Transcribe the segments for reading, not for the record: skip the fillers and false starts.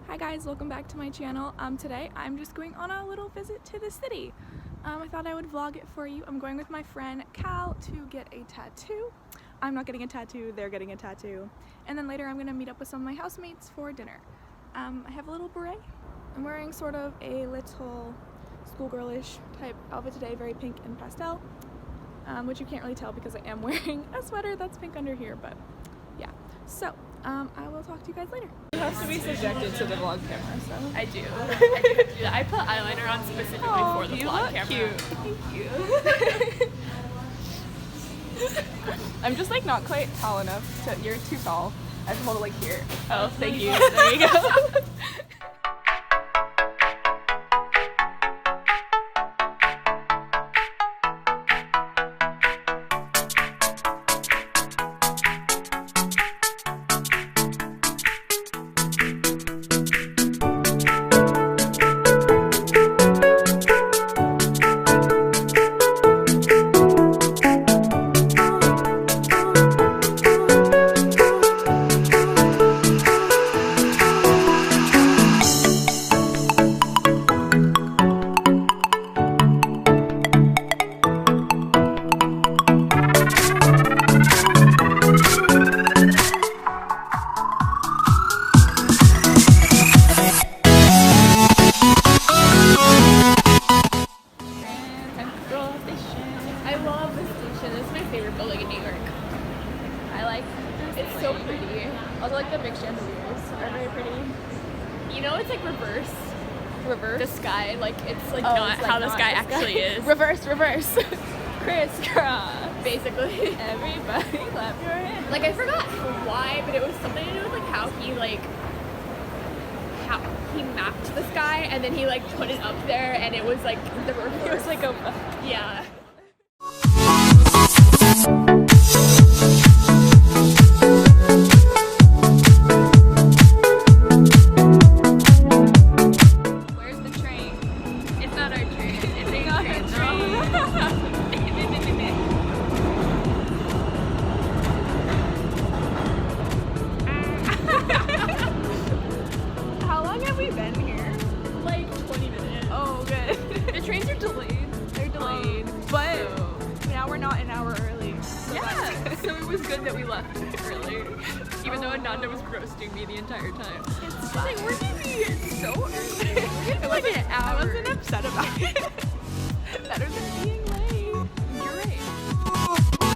Hi guys, welcome back to my channel. Today I'm just going on a little visit to the city. I thought I would vlog it for you. I'm going with my friend Cal to get a tattoo. I'm not getting a tattoo, they're getting a tattoo. And then later I'm going to meet up with some of my housemates for dinner. I have a little beret. I'm wearing sort of a little schoolgirlish type outfit today, very pink and pastel. Which you can't really tell because I am wearing a sweater that's pink under here, but yeah. So, I will talk to you guys later. You have to be subjected to the vlog camera, so. I do. I do have to do that. I put eyeliner on specifically for the vlog camera. Cute. Thank you. I'm just like not quite tall enough to, you're too tall. I have to hold it like here. Oh, thank you. There you go. Building in New York. I like it's so pretty. Also like the big chandeliers are very pretty. You know, it's like reverse. Reverse? The sky, like it's like Oh, not it's like how the not sky the actually is. Reverse. Crisscross. Basically. Everybody clap your hands. Like I forgot why, but it was something to do with like how he mapped the sky and then he like put it up there and it was like the reverse. It was like a yeah. Where's the train? It's not our train. It's a train. How long have we been here? Like 20 minutes. Oh, good. The trains are delayed. They're delayed, but So- now we're not an hour early. So Yeah, that's so it was good that we left early, even though Ananda was roasting me the entire time. It's Like, we're gonna be here so early. It Like an I hour. wasn't upset about it. Better than being late. You're right.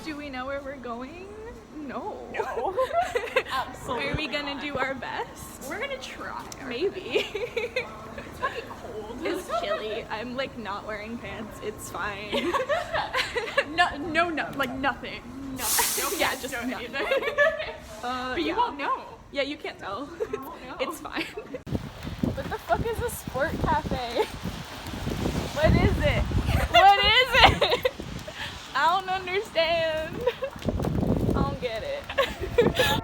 Do we know where we're going? No. No. Absolutely Are we gonna not. do our best? We're gonna try. Maybe. It's fucking cold. It's chilly. I'm like not wearing pants. It's fine. no, like nothing. Nothing. No, Yeah, just no, nothing. But you yeah. won't know. Yeah, you can't tell. You won't know. It's fine. What the fuck is a sport cafe? What is it? What is it? I don't understand. I don't get it.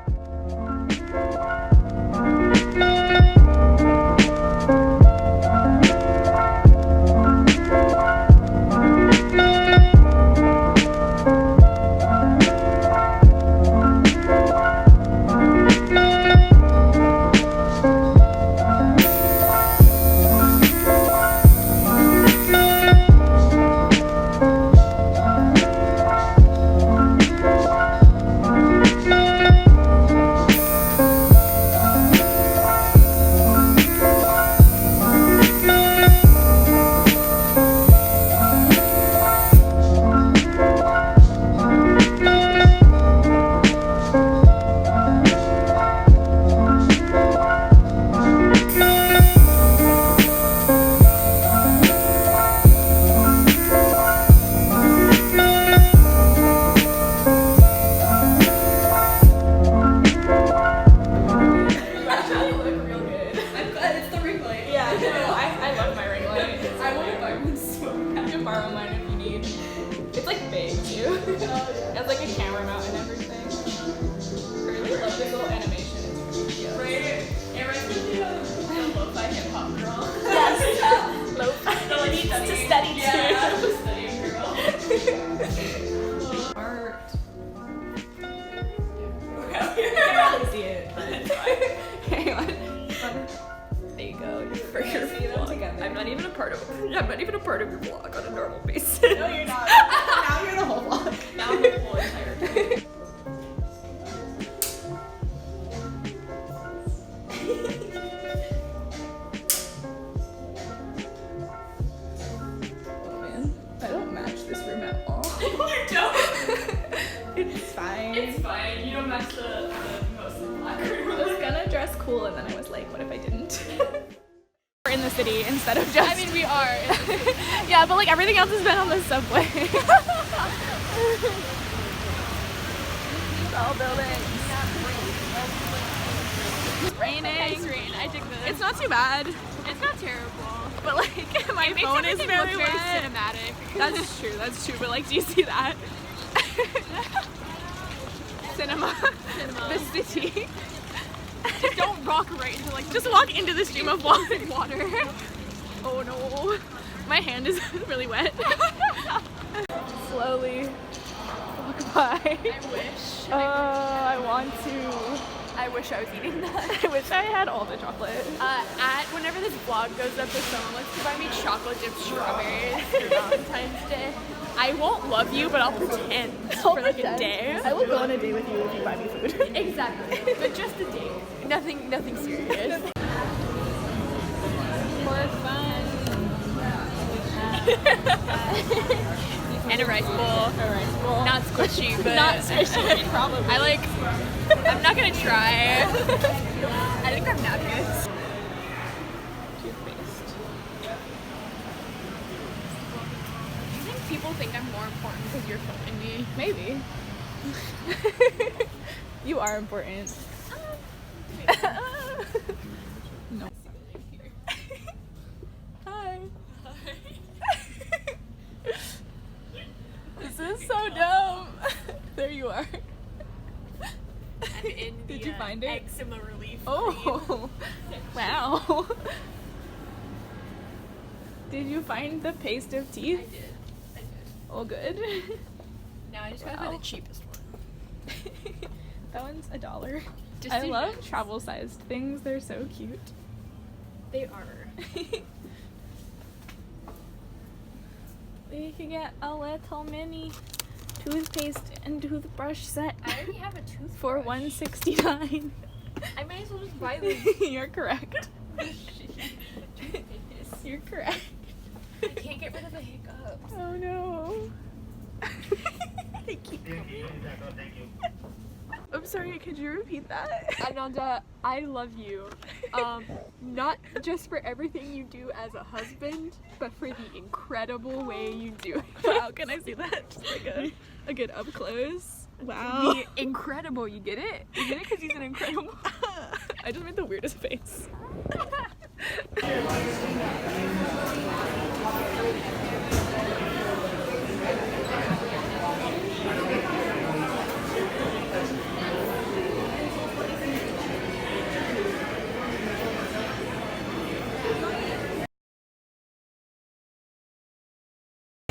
There you go. For your vlog. I'm not even a part of it. I'm not even a part of your vlog on a normal basis. No, you're not. Now you're the whole vlog. Now I'm the whole entire thing. Oh man, I don't match this room at all. You don't. It's fine. It's fine. You don't match the most of the black room. I was gonna dress cool and then I was like, what if I didn't? We're in the city instead of just. I mean, we are. Yeah, but like everything else has been on the subway. Tall buildings. It's raining. Nice rain. I dig this. It's not too bad, It's not terrible. but like my It makes phone is everything very look very wet. cinematic. That's true. That's true. But like, do you see that? Cinema. The city. Just don't walk right into like Just walk into the stream of water. water. Oh no. My hand is really wet. Slowly walk by. I wish. I want to. I wish I was eating that. I wish I had all the chocolate. Whenever this vlog goes up, if someone wants to buy me chocolate dipped strawberries for Valentine's Day, I won't love you, but I'll pretend for like a day. I will go on a date with you if you buy me food. Exactly. But just a date. Nothing serious. For fun. And a rice bowl. Not squishy, but Not squishy, probably. I'm not gonna try. I think I'm napkins. Toothpaste. Do you think people think I'm more important because you're filming me? Maybe. You are important. No. Hi. This is so dumb. There you are. I'm in the Did you find it? eczema relief. Oh, wow. Did you find the paste of teeth? I did. Oh, good. Now I just gotta find the cheapest one. That one's $1. Just I do love this. travel-sized things. They're so cute. They are. We could get a little mini toothpaste and toothbrush set I already have a toothbrush. for $169. I might as well just buy them. You're correct. You're correct. I can't get rid of the hiccups. Oh no. They keep coming. I'm sorry, could you repeat that? Ananda, I love you. Not just for everything you do as a husband, but for the incredible way you do it. Wow, can I see that? Just like a good up close. Wow. The incredible, you get it? You get it because he's an incredible. I just made the weirdest face.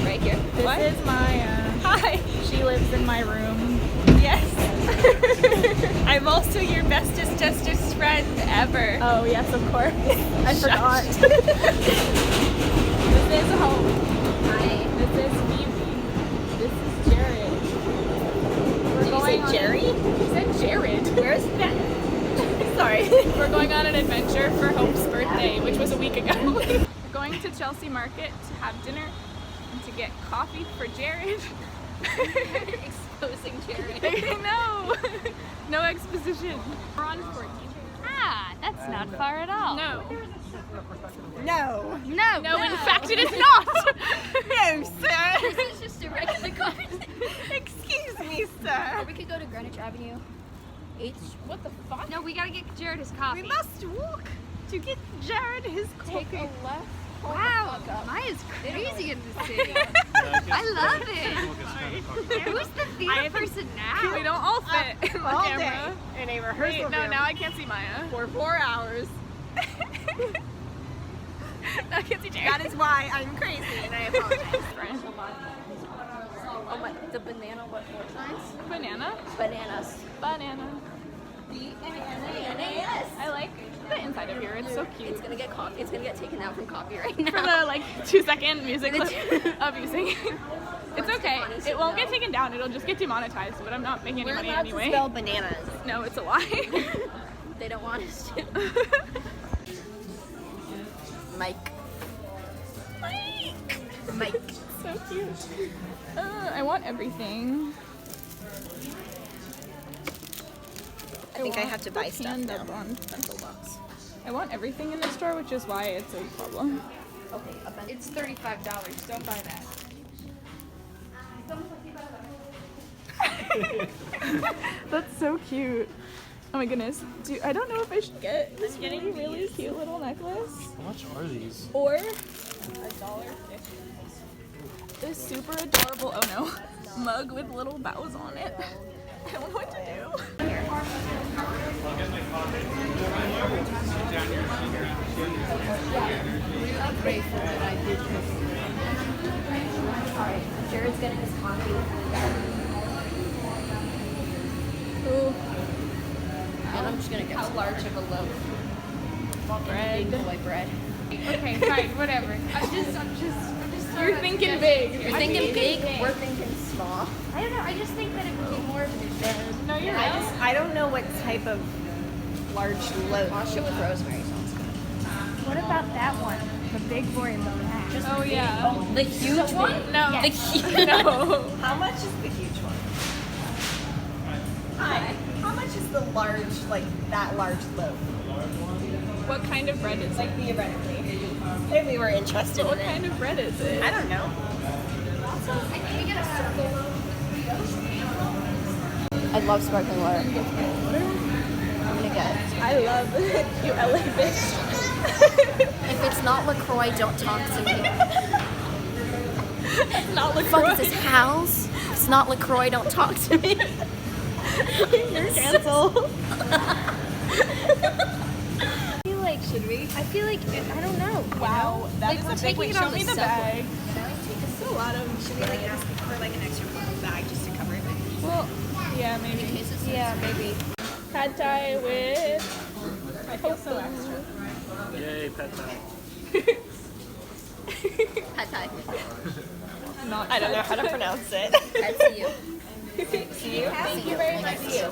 Right here. This is my, Hi. she lives in my room. Yes. I'm also your bestest friend ever. Oh yes, of course. I forgot. This is Hope. Hi. This is Phoebe. This is Jared. We're going on Jerry? You said Jared. Where's that? Sorry. We're going on an adventure for Hope's birthday, which was a week ago. We're going to Chelsea Market to have dinner and to get coffee for Jared. Exposing Jared. No, no exposition. We're on 14. Ah, that's not far at all. No. No. No, in fact it is not. No, sir. This is just a regular conversation. Excuse me, sir. Or we could go to Greenwich Avenue. What the fuck? No, we gotta get Jared his coffee. We must walk to get Jared his coffee. take a left. Wow, Maya's crazy in the city. I love it. Who's the theater person now? We don't all fit in the all camera. day in a rehearsal Wait, no, room now I can't see Maya. for 4 hours. Now I can't see Jared. That is why I'm crazy, and I apologize. Friend. Oh my, the banana, what signs? Banana. Bananas. Banana. B-A-N-A-N-A-S. I like the inside of here. It's so cute. It's gonna get taken out from copyright For now. the like 2-second music clip of you singing. It's okay. It won't get taken down. It'll just get demonetized. But I'm not making any We're money allowed anyway. to spell bananas. No, it's a lie. They don't want us to. Mike. So cute. I want everything. I think I have to buy stuff Hand now. up on pencil box. I want everything in the store, which is why it's a problem. Okay, It's $35. Don't buy that. That's so cute. Oh my goodness. I don't know if I should get this really cute little necklace. How much are these? Or $1.50. This super adorable, oh no, mug with little bows on it. I don't know what to do. I'm grateful that I did this. Alright, Jared's getting his coffee. Ooh, And I'm just gonna get how large of a loaf. bread. Boy bread. Okay, fine, whatever. I'm just You're thinking big. You're thinking big, we're thinking small. I don't know, I just think that it would be more of an advantage. No, you're right. I don't know what type of large loaf. Wash it with rosemary sounds good. What about that one? The big boy loaf. Oh yeah. The huge one? No. The huge No. How much is the huge one? Hi. How much is the large, like that large loaf? What kind of bread is it? Like theoretically. If we were interested What in kind of bread is it? I don't know. I love sparkling water. I'm gonna get it. I love it. You LA bitch. If it's not LaCroix, don't talk to me. Not Fuck, LaCroix. it says Hal's. If it's not LaCroix, don't talk to me. You're canceled. Should we? I feel like, I don't know. Wow, that is we're a big taking one. it Show on me the the subway. bag. It's a lot of. Should we like ask for like an extra bag just to cover everything? Well, yeah, maybe. Yeah, maybe. Pad Thai with. I feel so extra. Yay, pet thai. Pad Thai. Not. I don't know how to pronounce it. That's you. See you? Thank you very much. I see you.